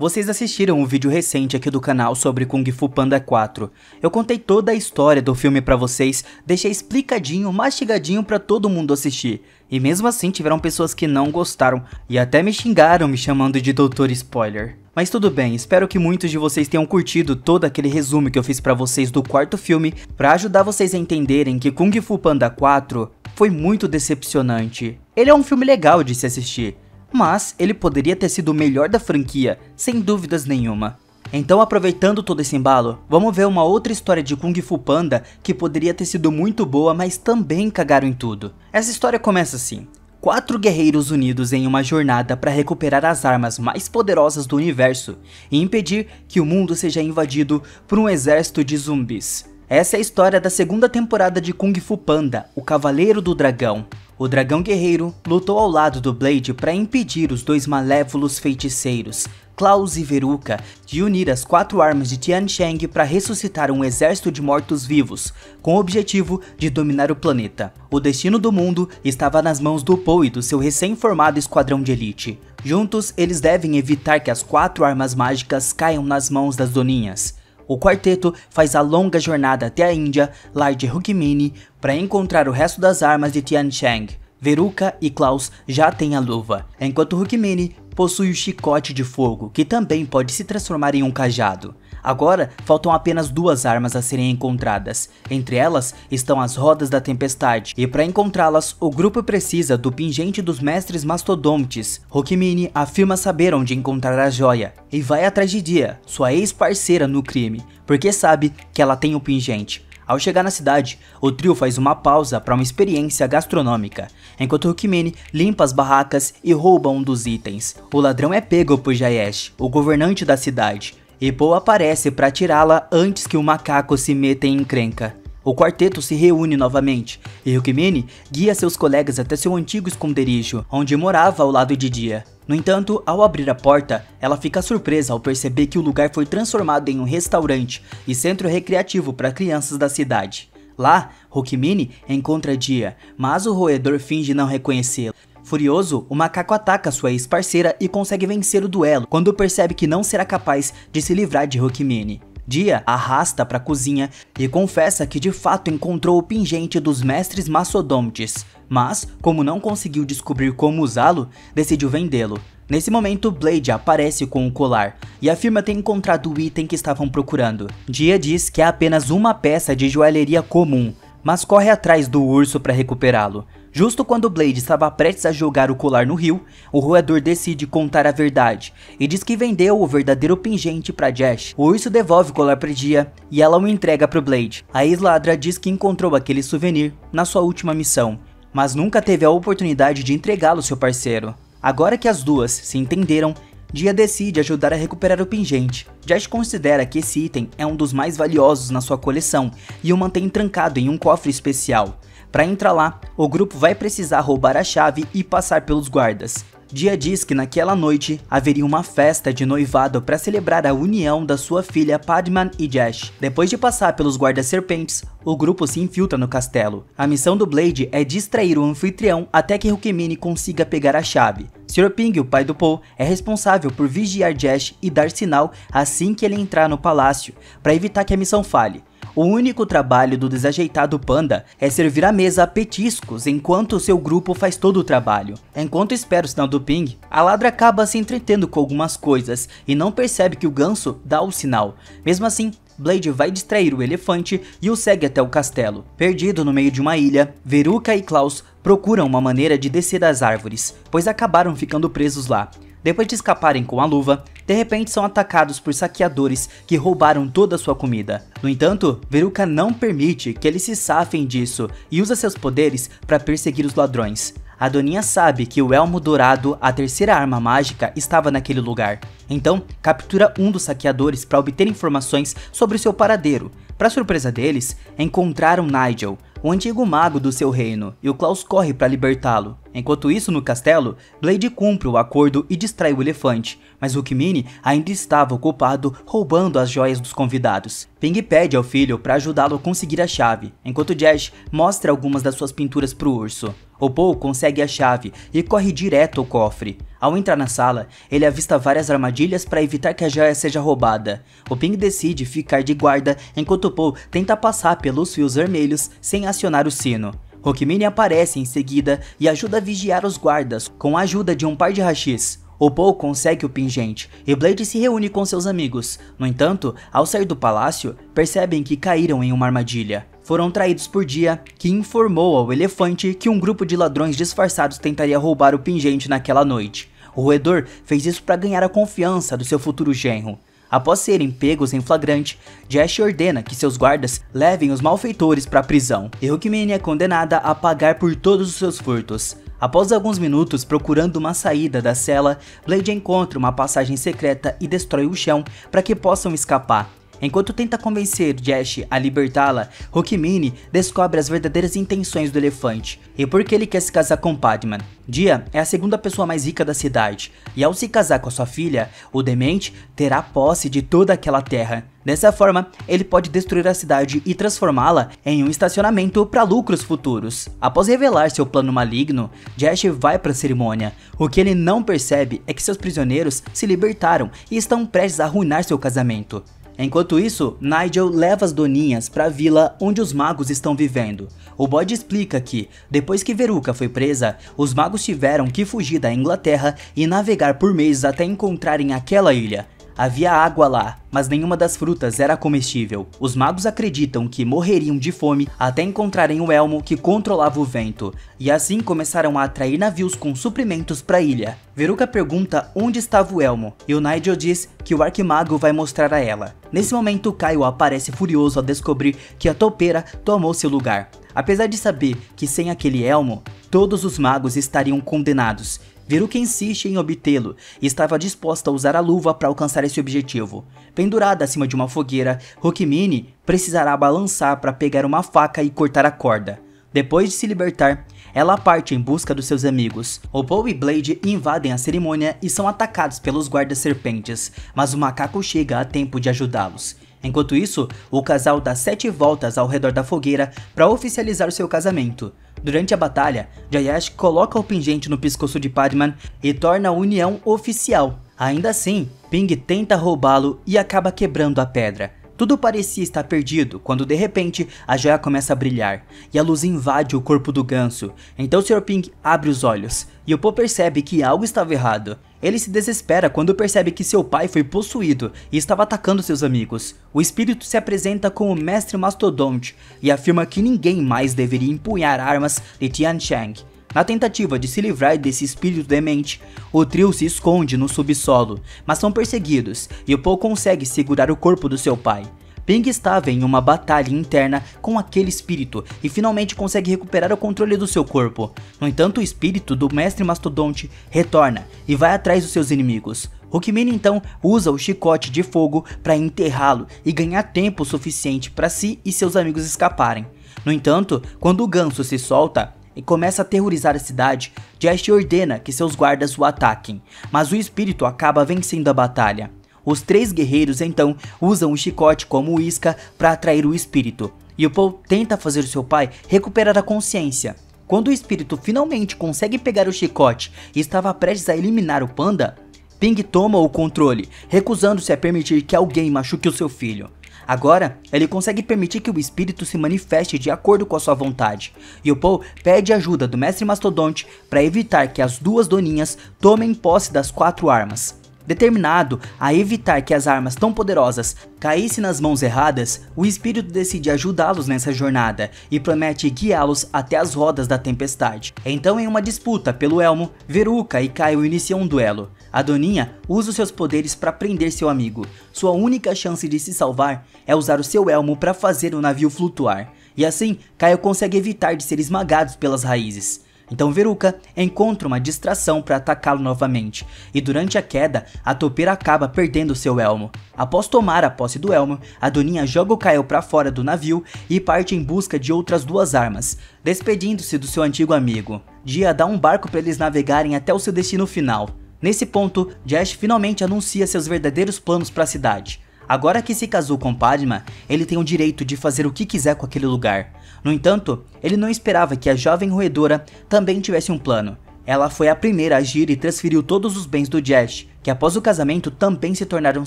vocês assistiram um vídeo recente aqui do canal sobre Kung Fu Panda 4. Eu contei toda a história do filme pra vocês, deixei explicadinho, mastigadinho pra todo mundo assistir. E mesmo assim tiveram pessoas que não gostaram e até me xingaram me chamando de Doutor Spoiler. Mas tudo bem, espero que muitos de vocês tenham curtido todo aquele resumo que eu fiz pra vocês do quarto filme, pra ajudar vocês a entenderem que Kung Fu Panda 4 foi muito decepcionante. Ele é um filme legal de se assistir, mas ele poderia ter sido o melhor da franquia, sem dúvidas nenhuma. Então, aproveitando todo esse embalo, vamos ver uma outra história de Kung Fu Panda que poderia ter sido muito boa, mas também cagaram em tudo. Essa história começa assim: 4 guerreiros unidos em uma jornada para recuperar as armas mais poderosas do universo e impedir que o mundo seja invadido por um exército de zumbis. Essa é a história da segunda temporada de Kung Fu Panda, o Cavaleiro do Dragão. O dragão guerreiro lutou ao lado do Blade para impedir os dois malévolos feiticeiros, Klaus e Veruca, de unir as 4 armas de Tian Sheng para ressuscitar um exército de mortos-vivos, com o objetivo de dominar o planeta. O destino do mundo estava nas mãos do Po e do seu recém-formado esquadrão de elite. Juntos, eles devem evitar que as 4 armas mágicas caiam nas mãos das doninhas. O quarteto faz a longa jornada até a Índia, lar de Hukmini, para encontrar o resto das armas de Tian Sheng. Veruca e Klaus já têm a luva, enquanto Hukmini possui o chicote de fogo, que também pode se transformar em um cajado. Agora, faltam apenas 2 armas a serem encontradas. Entre elas estão as Rodas da Tempestade, e para encontrá-las, o grupo precisa do pingente dos mestres mastodontes. Hukmini afirma saber onde encontrar a joia, e vai atrás de Dia, sua ex-parceira no crime, porque sabe que ela tem o pingente. Ao chegar na cidade, o trio faz uma pausa para uma experiência gastronômica, enquanto Hukmini limpa as barracas e rouba um dos itens. O ladrão é pego por Jayesh, o governante da cidade, e Po aparece para tirá-la antes que o macaco se meta em encrenca. O quarteto se reúne novamente, e Hukmini guia seus colegas até seu antigo esconderijo, onde morava ao lado de Dia. No entanto, ao abrir a porta, ela fica surpresa ao perceber que o lugar foi transformado em um restaurante e centro recreativo para crianças da cidade. Lá, Hukmini encontra Dia, mas o roedor finge não reconhecê-lo. Furioso, o macaco ataca sua ex-parceira e consegue vencer o duelo quando percebe que não será capaz de se livrar de Hukmini. Dia arrasta para a cozinha e confessa que de fato encontrou o pingente dos mestres mastodontes, mas, como não conseguiu descobrir como usá-lo, decidiu vendê-lo. Nesse momento, Blade aparece com o colar e afirma ter encontrado o item que estavam procurando. Dia diz que é apenas uma peça de joalheria comum, mas corre atrás do urso para recuperá-lo. Justo quando Blade estava prestes a jogar o colar no rio, o roedor decide contar a verdade e diz que vendeu o verdadeiro pingente para Jash. O urso devolve o colar para Dia e ela o entrega para o Blade. A ex-ladra diz que encontrou aquele souvenir na sua última missão, mas nunca teve a oportunidade de entregá-lo ao seu parceiro. Agora que as duas se entenderam, Dia decide ajudar a recuperar o pingente. Jash considera que esse item é um dos mais valiosos na sua coleção e o mantém trancado em um cofre especial. Para entrar lá, o grupo vai precisar roubar a chave e passar pelos guardas. Dia diz que naquela noite haveria uma festa de noivado para celebrar a união da sua filha Padman e Jash. Depois de passar pelos guardas serpentes, o grupo se infiltra no castelo. A missão do Blade é distrair o anfitrião até que Hukmini consiga pegar a chave. Sr. Ping, o pai do Po, é responsável por vigiar Jash e dar sinal assim que ele entrar no palácio, para evitar que a missão falhe. O único trabalho do desajeitado panda é servir a mesa a petiscos enquanto seu grupo faz todo o trabalho. Enquanto espera o sinal do Ping, a ladra acaba se entretendo com algumas coisas e não percebe que o ganso dá o sinal. Mesmo assim, Blade vai distrair o elefante e o segue até o castelo. Perdido no meio de uma ilha, Veruca e Klaus procuram uma maneira de descer das árvores, pois acabaram ficando presos lá. Depois de escaparem com a luva, de repente são atacados por saqueadores que roubaram toda a sua comida. No entanto, Veruca não permite que eles se safem disso e usa seus poderes para perseguir os ladrões. A Doninha sabe que o Elmo Dourado, a terceira arma mágica, estava naquele lugar. Então, captura um dos saqueadores para obter informações sobre seu paradeiro. Para surpresa deles, encontraram Nigel, o antigo mago do seu reino, e o Klaus corre para libertá-lo. Enquanto isso, no castelo, Blade cumpre o acordo e distrai o elefante, mas Hukmini ainda estava ocupado roubando as joias dos convidados. Ping pede ao filho para ajudá-lo a conseguir a chave, enquanto Jash mostra algumas das suas pinturas para o urso. O Paul consegue a chave e corre direto ao cofre. Ao entrar na sala, ele avista várias armadilhas para evitar que a joia seja roubada. O Ping decide ficar de guarda enquanto o Paul tenta passar pelos fios vermelhos sem acionar o sino. Hawkman aparece em seguida e ajuda a vigiar os guardas com a ajuda de um par de rachis. O Paul consegue o pingente e Blade se reúne com seus amigos. No entanto, ao sair do palácio, percebem que caíram em uma armadilha. Foram traídos por Dia, que informou ao elefante que um grupo de ladrões disfarçados tentaria roubar o pingente naquela noite. O roedor fez isso para ganhar a confiança do seu futuro genro. Após serem pegos em flagrante, Jash ordena que seus guardas levem os malfeitores para a prisão, e Hawkman é condenada a pagar por todos os seus furtos. Após alguns minutos procurando uma saída da cela, Blade encontra uma passagem secreta e destrói o chão para que possam escapar. Enquanto tenta convencer Jash a libertá-la, Hawkman descobre as verdadeiras intenções do elefante e por que ele quer se casar com Padman. Dia é a segunda pessoa mais rica da cidade, e ao se casar com a sua filha, o Demente terá posse de toda aquela terra. Dessa forma, ele pode destruir a cidade e transformá-la em um estacionamento para lucros futuros. Após revelar seu plano maligno, Jash vai para a cerimônia. O que ele não percebe é que seus prisioneiros se libertaram e estão prestes a arruinar seu casamento. Enquanto isso, Nigel leva as doninhas para a vila onde os magos estão vivendo. O bode explica que, depois que Veruca foi presa, os magos tiveram que fugir da Inglaterra e navegar por meses até encontrarem aquela ilha. Havia água lá, mas nenhuma das frutas era comestível. Os magos acreditam que morreriam de fome até encontrarem o elmo que controlava o vento, e assim começaram a atrair navios com suprimentos para a ilha. Veruca pergunta onde estava o elmo, e o Nigel diz que o arquimago vai mostrar a ela. Nesse momento, Kyle aparece furioso ao descobrir que a topeira tomou seu lugar. Apesar de saber que sem aquele elmo, todos os magos estariam condenados, Veruca insiste em obtê-lo e estava disposta a usar a luva para alcançar esse objetivo. Pendurada acima de uma fogueira, Hawkman precisará balançar para pegar uma faca e cortar a corda. Depois de se libertar, ela parte em busca dos seus amigos. O Paul e Blade invadem a cerimônia e são atacados pelos guardas serpentes, mas o macaco chega a tempo de ajudá-los. Enquanto isso, o casal dá 7 voltas ao redor da fogueira para oficializar seu casamento. Durante a batalha, Jayash coloca o pingente no pescoço de Padman e torna a união oficial. Ainda assim, Ping tenta roubá-lo e acaba quebrando a pedra. Tudo parecia estar perdido quando de repente a joia começa a brilhar e a luz invade o corpo do ganso. Então o Sr. Ping abre os olhos e o Paul percebe que algo estava errado. Ele se desespera quando percebe que seu pai foi possuído e estava atacando seus amigos. O espírito se apresenta como Mestre Mastodonte e afirma que ninguém mais deveria empunhar armas de Tianshang. Na tentativa de se livrar desse espírito demente, o trio se esconde no subsolo, mas são perseguidos e o Paul consegue segurar o corpo do seu pai. Ping estava em uma batalha interna com aquele espírito e finalmente consegue recuperar o controle do seu corpo. No entanto, o espírito do Mestre Mastodonte retorna e vai atrás dos seus inimigos. Hawkman então usa o chicote de fogo para enterrá-lo e ganhar tempo suficiente para si e seus amigos escaparem. No entanto, quando o ganso se solta e começa a aterrorizar a cidade, Jash ordena que seus guardas o ataquem, mas o espírito acaba vencendo a batalha. Os 3 guerreiros então usam o chicote como isca para atrair o espírito, e o Paul tenta fazer seu pai recuperar a consciência. Quando o espírito finalmente consegue pegar o chicote e estava prestes a eliminar o panda, Ping toma o controle, recusando-se a permitir que alguém machuque o seu filho. Agora, ele consegue permitir que o espírito se manifeste de acordo com a sua vontade, e o Paul pede ajuda do Mestre Mastodonte para evitar que as 2 doninhas tomem posse das 4 armas. Determinado a evitar que as armas tão poderosas caíssem nas mãos erradas, o espírito decide ajudá-los nessa jornada e promete guiá-los até as rodas da tempestade. Então, em uma disputa pelo elmo, Veruca e Kyle iniciam um duelo. A doninha usa os seus poderes para prender seu amigo. Sua única chance de se salvar é usar o seu elmo para fazer o navio flutuar. E assim, Kyle consegue evitar de ser esmagado pelas raízes. Então Veruca encontra uma distração para atacá-lo novamente, e durante a queda, a topeira acaba perdendo seu elmo. Após tomar a posse do elmo, a doninha joga o Kyle para fora do navio e parte em busca de outras 2 armas, despedindo-se do seu antigo amigo. Dia dá um barco para eles navegarem até o seu destino final. Nesse ponto, Jash finalmente anuncia seus verdadeiros planos para a cidade. Agora que se casou com Padma, ele tem o direito de fazer o que quiser com aquele lugar. No entanto, ele não esperava que a jovem roedora também tivesse um plano. Ela foi a primeira a agir e transferiu todos os bens do Jesh, que após o casamento também se tornaram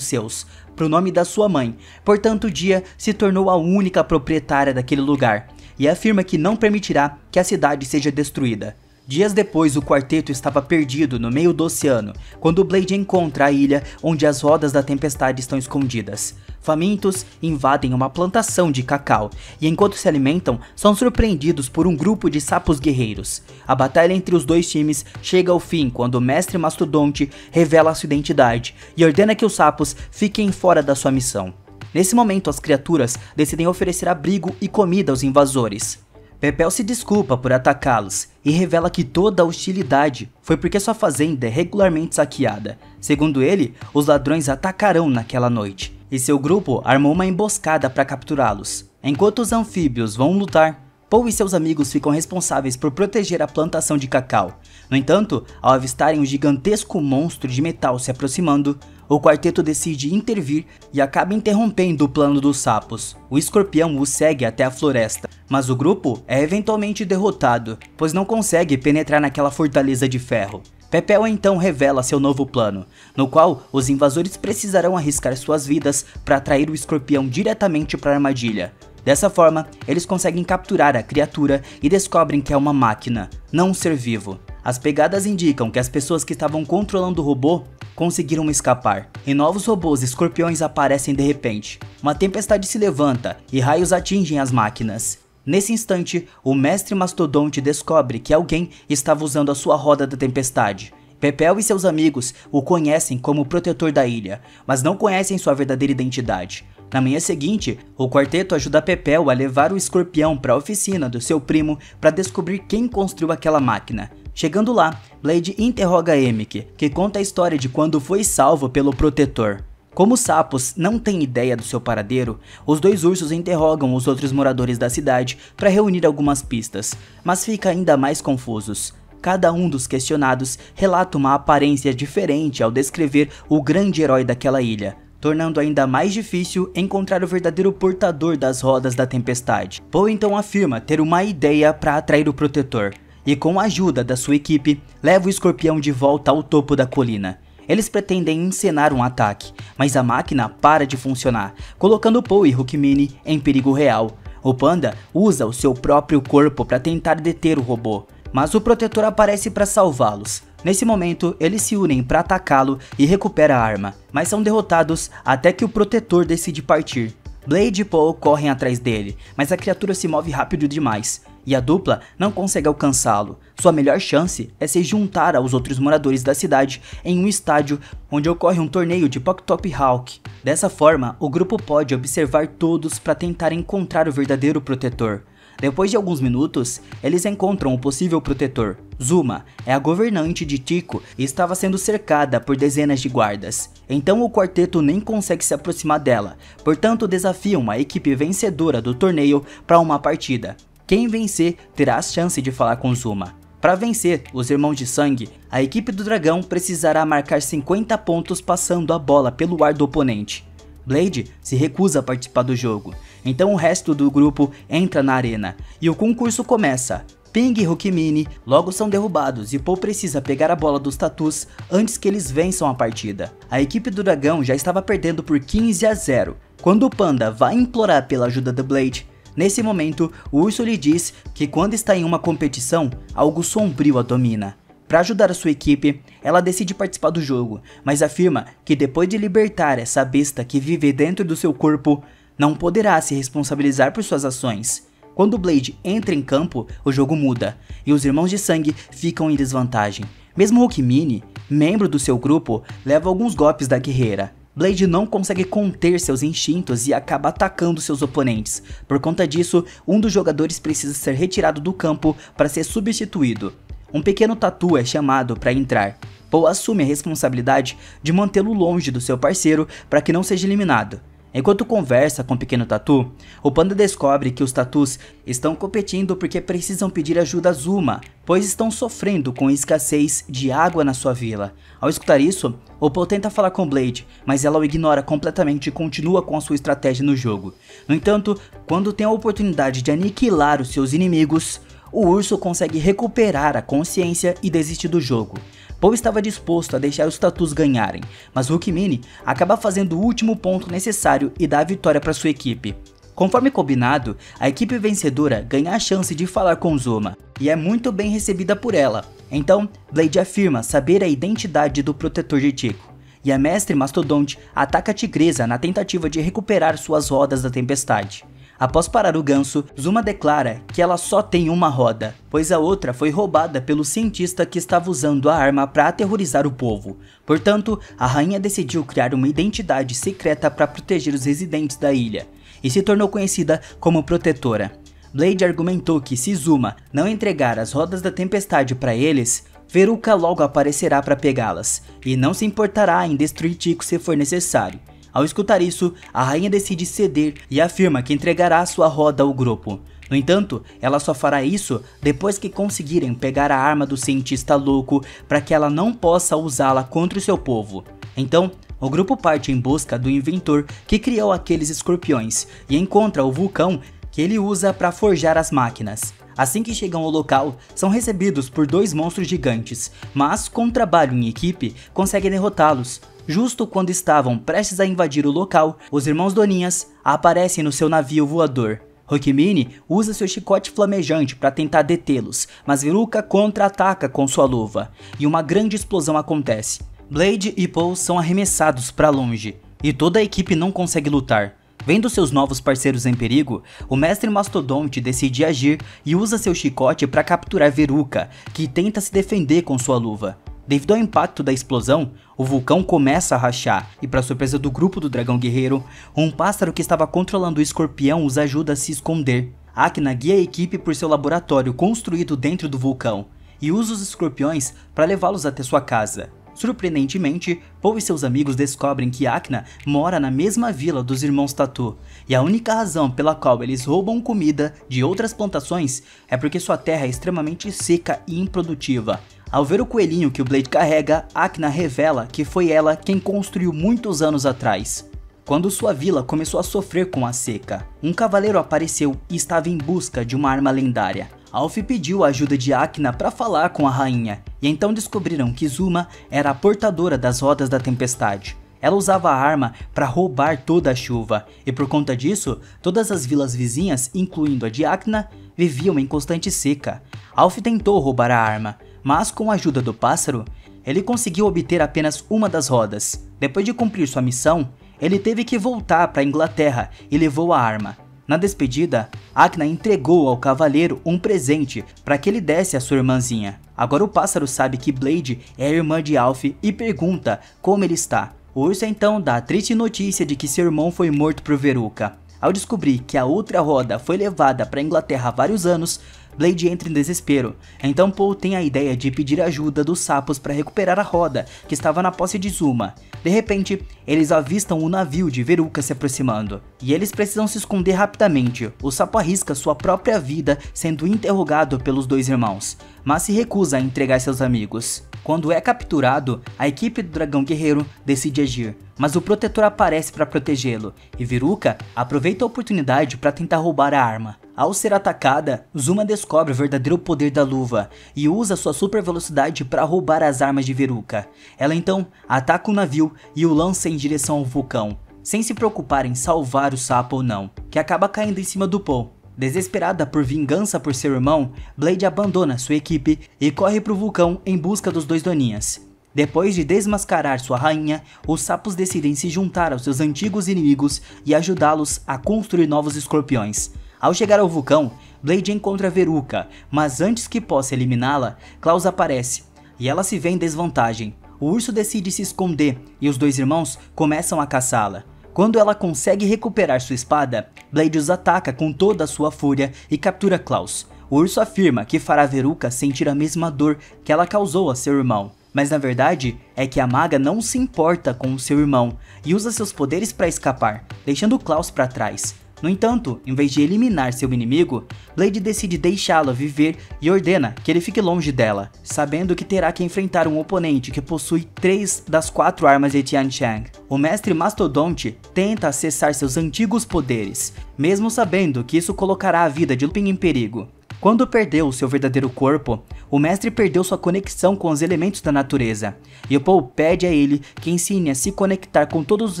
seus, para o nome da sua mãe. Portanto, Dia se tornou a única proprietária daquele lugar, e afirma que não permitirá que a cidade seja destruída. Dias depois, o quarteto estava perdido no meio do oceano, quando Blade encontra a ilha onde as rodas da tempestade estão escondidas. Famintos, invadem uma plantação de cacau, e enquanto se alimentam, são surpreendidos por um grupo de sapos guerreiros. A batalha entre os dois times chega ao fim quando o mestre Mastodonte revela sua identidade, e ordena que os sapos fiquem fora da sua missão. Nesse momento, as criaturas decidem oferecer abrigo e comida aos invasores. Pepel se desculpa por atacá-los e revela que toda a hostilidade foi porque sua fazenda é regularmente saqueada. Segundo ele, os ladrões atacarão naquela noite, e seu grupo armou uma emboscada para capturá-los. Enquanto os anfíbios vão lutar, Poe e seus amigos ficam responsáveis por proteger a plantação de cacau. No entanto, ao avistarem um gigantesco monstro de metal se aproximando, o quarteto decide intervir e acaba interrompendo o plano dos sapos. O escorpião os segue até a floresta, mas o grupo é eventualmente derrotado, pois não consegue penetrar naquela fortaleza de ferro. Pepel então revela seu novo plano, no qual os invasores precisarão arriscar suas vidas para atrair o escorpião diretamente para a armadilha. Dessa forma, eles conseguem capturar a criatura e descobrem que é uma máquina, não um ser vivo. As pegadas indicam que as pessoas que estavam controlando o robô conseguiram escapar, e novos robôs escorpiões aparecem de repente. Uma tempestade se levanta e raios atingem as máquinas. Nesse instante, o mestre Mastodonte descobre que alguém estava usando a sua roda da tempestade. Pepel e seus amigos o conhecem como o protetor da ilha, mas não conhecem sua verdadeira identidade. Na manhã seguinte, o quarteto ajuda Pepel a levar o escorpião para a oficina do seu primo para descobrir quem construiu aquela máquina. Chegando lá, Blade interroga Emick, que conta a história de quando foi salvo pelo protetor. Como os sapos não têm ideia do seu paradeiro, os dois ursos interrogam os outros moradores da cidade para reunir algumas pistas, mas ficam ainda mais confusos. Cada um dos questionados relata uma aparência diferente ao descrever o grande herói daquela ilha, tornando ainda mais difícil encontrar o verdadeiro portador das rodas da tempestade. Poe então afirma ter uma ideia para atrair o protetor, e com a ajuda da sua equipe, leva o escorpião de volta ao topo da colina. Eles pretendem encenar um ataque, mas a máquina para de funcionar, colocando Poe e Hulkmini em perigo real. O panda usa o seu próprio corpo para tentar deter o robô, mas o protetor aparece para salvá-los. Nesse momento, eles se unem para atacá-lo e recupera a arma, mas são derrotados até que o protetor decide partir. Blade e Poe correm atrás dele, mas a criatura se move rápido demais, e a dupla não consegue alcançá-lo. Sua melhor chance é se juntar aos outros moradores da cidade em um estádio onde ocorre um torneio de Pok-Top Hawk. Dessa forma, o grupo pode observar todos para tentar encontrar o verdadeiro protetor. Depois de alguns minutos, eles encontram o possível protetor. Zuma é a governante de Tico e estava sendo cercada por dezenas de guardas. Então o quarteto nem consegue se aproximar dela, portanto desafiam a equipe vencedora do torneio para uma partida. Quem vencer terá a chance de falar com Zuma. Para vencer os Irmãos de Sangue, a equipe do dragão precisará marcar 50 pontos passando a bola pelo ar do oponente. Blade se recusa a participar do jogo, então o resto do grupo entra na arena, e o concurso começa. Ping e Hulkmini logo são derrubados e Poe precisa pegar a bola dos tatus antes que eles vençam a partida. A equipe do dragão já estava perdendo por 15-0, quando o panda vai implorar pela ajuda de Blade. Nesse momento, o urso lhe diz que quando está em uma competição, algo sombrio a domina. Para ajudar a sua equipe, ela decide participar do jogo, mas afirma que depois de libertar essa besta que vive dentro do seu corpo, não poderá se responsabilizar por suas ações. Quando Blade entra em campo, o jogo muda, e os Irmãos de Sangue ficam em desvantagem. Mesmo Hulkmini, membro do seu grupo, leva alguns golpes da guerreira. Blade não consegue conter seus instintos e acaba atacando seus oponentes. Por conta disso, um dos jogadores precisa ser retirado do campo para ser substituído. Um pequeno tatu é chamado para entrar. Poe assume a responsabilidade de mantê-lo longe do seu parceiro para que não seja eliminado. Enquanto conversa com o pequeno Tatu, o panda descobre que os tatus estão competindo porque precisam pedir ajuda a Zuma, pois estão sofrendo com escassez de água na sua vila. Ao escutar isso, o Paul tenta falar com Blade, mas ela o ignora completamente e continua com a sua estratégia no jogo. No entanto, quando tem a oportunidade de aniquilar os seus inimigos, o urso consegue recuperar a consciência e desiste do jogo. Paul estava disposto a deixar os tatus ganharem, mas Hulkmini acaba fazendo o último ponto necessário e dá a vitória para sua equipe. Conforme combinado, a equipe vencedora ganha a chance de falar com Zuma, e é muito bem recebida por ela. Então, Blade afirma saber a identidade do protetor de Tico, e a mestre Mastodonte ataca a tigresa na tentativa de recuperar suas rodas da tempestade. Após parar o ganso, Zuma declara que ela só tem uma roda, pois a outra foi roubada pelo cientista que estava usando a arma para aterrorizar o povo. Portanto, a rainha decidiu criar uma identidade secreta para proteger os residentes da ilha, e se tornou conhecida como Protetora. Blade argumentou que se Zuma não entregar as rodas da tempestade para eles, Veruca logo aparecerá para pegá-las, e não se importará em destruir Tico se for necessário. Ao escutar isso, a rainha decide ceder e afirma que entregará sua roda ao grupo. No entanto, ela só fará isso depois que conseguirem pegar a arma do cientista louco para que ela não possa usá-la contra o seu povo. Então, o grupo parte em busca do inventor que criou aqueles escorpiões e encontra o vulcão que ele usa para forjar as máquinas. Assim que chegam ao local, são recebidos por dois monstros gigantes, mas com trabalho em equipe conseguem derrotá-los. Justo quando estavam prestes a invadir o local, os irmãos Doninhas aparecem no seu navio voador. Hulkmini usa seu chicote flamejante para tentar detê-los, mas Veruca contra-ataca com sua luva, e uma grande explosão acontece. Blade e Paul são arremessados para longe, e toda a equipe não consegue lutar. Vendo seus novos parceiros em perigo, o mestre Mastodonte decide agir e usa seu chicote para capturar Veruca, que tenta se defender com sua luva. Devido ao impacto da explosão, o vulcão começa a rachar e, para surpresa do grupo do dragão guerreiro, um pássaro que estava controlando o escorpião os ajuda a se esconder. Akina guia a equipe por seu laboratório construído dentro do vulcão e usa os escorpiões para levá-los até sua casa. Surpreendentemente, Paul e seus amigos descobrem que Akina mora na mesma vila dos irmãos Tatu, e a única razão pela qual eles roubam comida de outras plantações é porque sua terra é extremamente seca e improdutiva. Ao ver o coelhinho que o Blade carrega, Akina revela que foi ela quem construiu muitos anos atrás. Quando sua vila começou a sofrer com a seca, um cavaleiro apareceu e estava em busca de uma arma lendária. Alf pediu a ajuda de Akina para falar com a rainha, e então descobriram que Zuma era a portadora das rodas da tempestade. Ela usava a arma para roubar toda a chuva, e por conta disso, todas as vilas vizinhas, incluindo a de Akina, viviam em constante seca. Alf tentou roubar a arma, mas com a ajuda do pássaro, ele conseguiu obter apenas uma das rodas. Depois de cumprir sua missão, ele teve que voltar para a Inglaterra e levou a arma. Na despedida, Akina entregou ao cavaleiro um presente para que ele desse à sua irmãzinha. Agora o pássaro sabe que Blade é a irmã de Alf e pergunta como ele está. O urso então dá a triste notícia de que seu irmão foi morto por Veruca. Ao descobrir que a outra roda foi levada para a Inglaterra há vários anos, Blade entra em desespero. Então Paul tem a ideia de pedir ajuda dos sapos para recuperar a roda que estava na posse de Zuma. De repente, eles avistam o navio de Veruca se aproximando, e eles precisam se esconder rapidamente. O sapo arrisca sua própria vida sendo interrogado pelos dois irmãos, mas se recusa a entregar seus amigos. Quando é capturado, a equipe do dragão guerreiro decide agir, mas o protetor aparece para protegê-lo, e Veruca aproveita a oportunidade para tentar roubar a arma. Ao ser atacada, Zuma descobre o verdadeiro poder da luva e usa sua super velocidade para roubar as armas de Veruca. Ela então ataca o navio e o lança em direção ao vulcão, sem se preocupar em salvar o sapo ou não, que acaba caindo em cima do Paul. Desesperada por vingança por seu irmão, Blade abandona sua equipe e corre para o vulcão em busca dos dois Doninhas. Depois de desmascarar sua rainha, os sapos decidem se juntar aos seus antigos inimigos e ajudá-los a construir novos escorpiões. Ao chegar ao vulcão, Blade encontra Veruca, mas antes que possa eliminá-la, Klaus aparece, e ela se vê em desvantagem. O urso decide se esconder e os dois irmãos começam a caçá-la. Quando ela consegue recuperar sua espada, Blade os ataca com toda a sua fúria e captura Klaus. O urso afirma que fará Veruca sentir a mesma dor que ela causou a seu irmão. Mas na verdade é que a maga não se importa com o seu irmão e usa seus poderes para escapar, deixando Klaus para trás. No entanto, em vez de eliminar seu inimigo, Blade decide deixá-la viver e ordena que ele fique longe dela, sabendo que terá que enfrentar um oponente que possui 3 das 4 armas de Tian Shan. O mestre Mastodonte tenta acessar seus antigos poderes, mesmo sabendo que isso colocará a vida de Lupin em perigo. Quando perdeu seu verdadeiro corpo, o mestre perdeu sua conexão com os elementos da natureza, e o Paul pede a ele que ensine a se conectar com todos os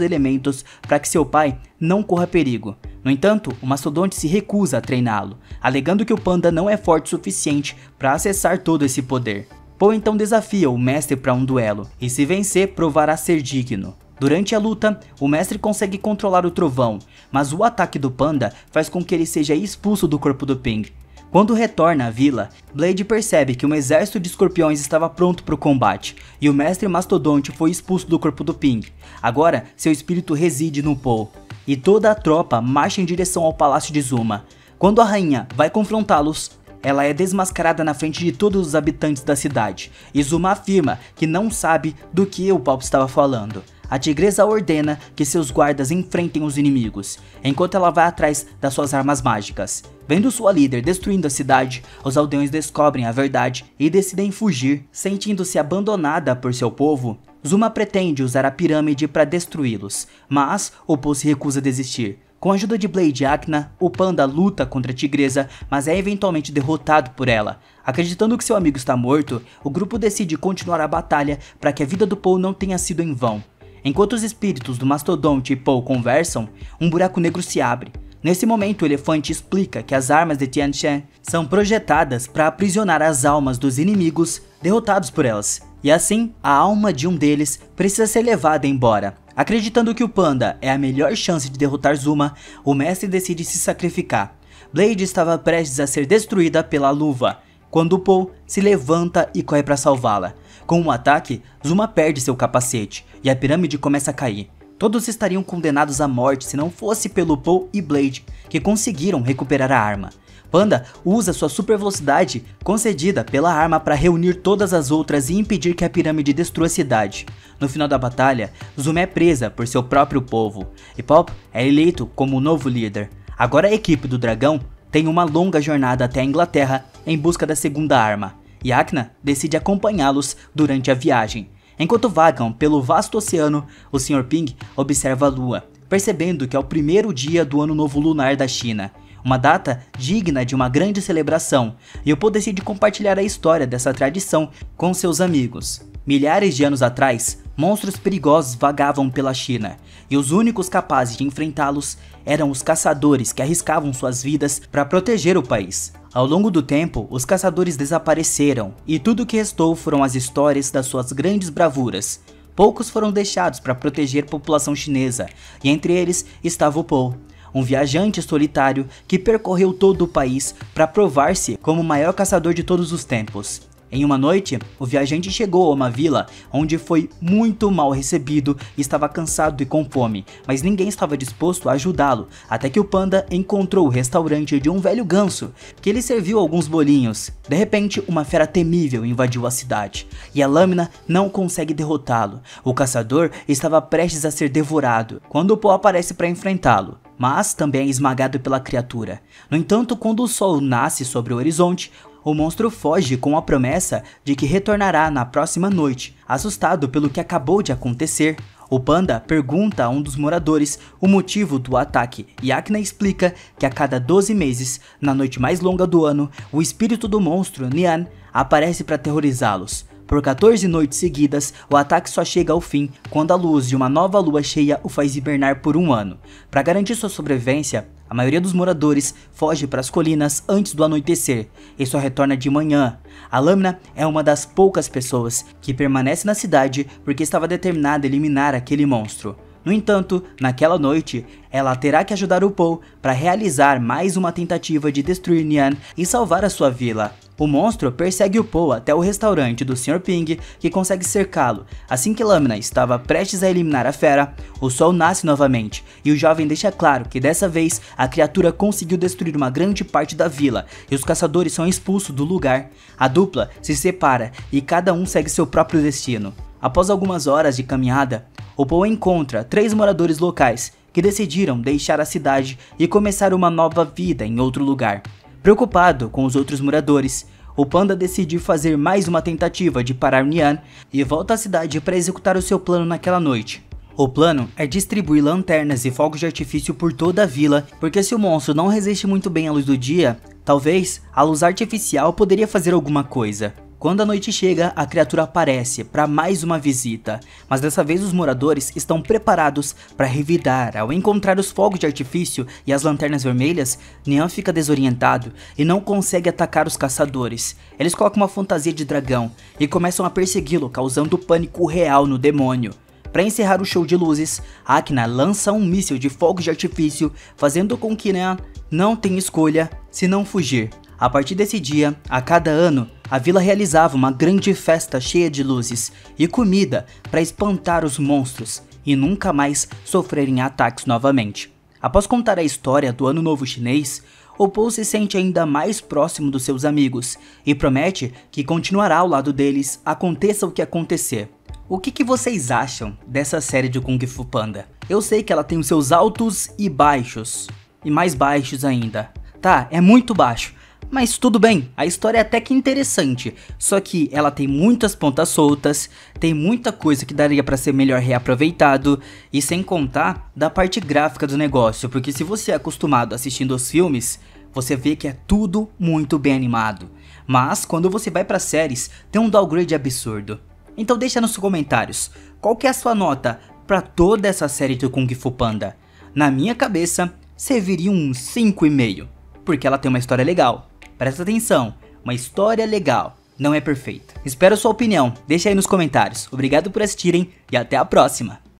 elementos para que seu pai não corra perigo. No entanto, o Mastodonte se recusa a treiná-lo, alegando que o panda não é forte o suficiente para acessar todo esse poder. Paul então desafia o mestre para um duelo, e se vencer provará ser digno. Durante a luta, o mestre consegue controlar o trovão, mas o ataque do panda faz com que ele seja expulso do corpo do Ping. Quando retorna à vila, Blade percebe que um exército de escorpiões estava pronto para o combate, e o mestre Mastodonte foi expulso do corpo do Ping. Agora, seu espírito reside no Paul, e toda a tropa marcha em direção ao palácio de Zuma. Quando a rainha vai confrontá-los, ela é desmascarada na frente de todos os habitantes da cidade, e Zuma afirma que não sabe do que o Paul estava falando. A tigresa ordena que seus guardas enfrentem os inimigos, enquanto ela vai atrás das suas armas mágicas. Vendo sua líder destruindo a cidade, os aldeões descobrem a verdade e decidem fugir. Sentindo-se abandonada por seu povo, Zuma pretende usar a pirâmide para destruí-los, mas o Paul se recusa a desistir. Com a ajuda de Blade e Akina, o panda luta contra a tigresa, mas é eventualmente derrotado por ela. Acreditando que seu amigo está morto, o grupo decide continuar a batalha para que a vida do Paul não tenha sido em vão. Enquanto os espíritos do Mastodonte e Paul conversam, um buraco negro se abre. Nesse momento, o elefante explica que as armas de Tian Shan são projetadas para aprisionar as almas dos inimigos derrotados por elas, e assim a alma de um deles precisa ser levada embora. Acreditando que o panda é a melhor chance de derrotar Zuma, o mestre decide se sacrificar. Blade estava prestes a ser destruída pela luva, quando Paul se levanta e corre para salvá-la. Com um ataque, Zuma perde seu capacete e a pirâmide começa a cair. Todos estariam condenados à morte se não fosse pelo Paul e Blade, que conseguiram recuperar a arma. Panda usa sua super velocidade concedida pela arma para reunir todas as outras e impedir que a pirâmide destrua a cidade. No final da batalha, Zuma é presa por seu próprio povo, e Pop é eleito como o novo líder. Agora a equipe do dragão tem uma longa jornada até a Inglaterra em busca da segunda arma, e Akina decide acompanhá-los durante a viagem. Enquanto vagam pelo vasto oceano, o Sr. Ping observa a lua, percebendo que é o primeiro dia do ano novo lunar da China, uma data digna de uma grande celebração, e o Paul decide compartilhar a história dessa tradição com seus amigos. Milhares de anos atrás, monstros perigosos vagavam pela China, e os únicos capazes de enfrentá-los eram os caçadores que arriscavam suas vidas para proteger o país. Ao longo do tempo, os caçadores desapareceram, e tudo o que restou foram as histórias das suas grandes bravuras. Poucos foram deixados para proteger a população chinesa, e entre eles estava o Paul, um viajante solitário que percorreu todo o país para provar-se como o maior caçador de todos os tempos. Em uma noite, o viajante chegou a uma vila onde foi muito mal recebido e estava cansado e com fome, mas ninguém estava disposto a ajudá-lo, até que o panda encontrou o restaurante de um velho ganso, que lhe serviu alguns bolinhos. De repente, uma fera temível invadiu a cidade, e a lâmina não consegue derrotá-lo. O caçador estava prestes a ser devorado, quando o Paul aparece para enfrentá-lo, mas também é esmagado pela criatura. No entanto, quando o sol nasce sobre o horizonte, o monstro foge com a promessa de que retornará na próxima noite. Assustado pelo que acabou de acontecer, o panda pergunta a um dos moradores o motivo do ataque, e Akina explica que a cada 12 meses, na noite mais longa do ano, o espírito do monstro, Nian, aparece para aterrorizá-los. Por 14 noites seguidas, o ataque só chega ao fim quando a luz de uma nova lua cheia o faz hibernar por um ano. Para garantir sua sobrevivência, a maioria dos moradores foge para as colinas antes do anoitecer e só retorna de manhã. A lâmina é uma das poucas pessoas que permanece na cidade porque estava determinada a eliminar aquele monstro. No entanto, naquela noite, ela terá que ajudar o Paul para realizar mais uma tentativa de destruir Nian e salvar a sua vila. O monstro persegue o Paul até o restaurante do Sr. Ping, que consegue cercá-lo. Assim que Lâmina estava prestes a eliminar a fera, o sol nasce novamente, e o jovem deixa claro que dessa vez a criatura conseguiu destruir uma grande parte da vila, e os caçadores são expulsos do lugar. A dupla se separa, e cada um segue seu próprio destino. Após algumas horas de caminhada, o Paul encontra 3 moradores locais, que decidiram deixar a cidade e começar uma nova vida em outro lugar. Preocupado com os outros moradores, o panda decide fazer mais uma tentativa de parar Nian e volta à cidade para executar o seu plano naquela noite. O plano é distribuir lanternas e fogos de artifício por toda a vila, porque se o monstro não resiste muito bem à luz do dia, talvez a luz artificial poderia fazer alguma coisa. Quando a noite chega, a criatura aparece para mais uma visita, mas dessa vez os moradores estão preparados para revidar. Ao encontrar os fogos de artifício e as lanternas vermelhas, Nian fica desorientado e não consegue atacar os caçadores. Eles colocam uma fantasia de dragão e começam a persegui-lo, causando pânico real no demônio. Para encerrar o show de luzes, Akina lança um míssil de fogos de artifício, fazendo com que Nian não tenha escolha senão fugir. A partir desse dia, a cada ano, a vila realizava uma grande festa cheia de luzes e comida para espantar os monstros e nunca mais sofrerem ataques novamente. Após contar a história do Ano Novo Chinês, o Paul se sente ainda mais próximo dos seus amigos e promete que continuará ao lado deles, aconteça o que acontecer. O que vocês acham dessa série de Kung Fu Panda? Eu sei que ela tem os seus altos e baixos, e mais baixos ainda. Tá, é muito baixo. Mas tudo bem, a história é até que interessante, só que ela tem muitas pontas soltas, tem muita coisa que daria pra ser melhor reaproveitado, e sem contar da parte gráfica do negócio, porque se você é acostumado assistindo os filmes, você vê que é tudo muito bem animado. Mas quando você vai pra séries, tem um downgrade absurdo. Então deixa nos comentários, qual que é a sua nota pra toda essa série do Kung Fu Panda? Na minha cabeça, serviria um 5,5, porque ela tem uma história legal. Presta atenção, uma história legal, não é perfeita. Espero sua opinião, deixa aí nos comentários. Obrigado por assistirem e até a próxima.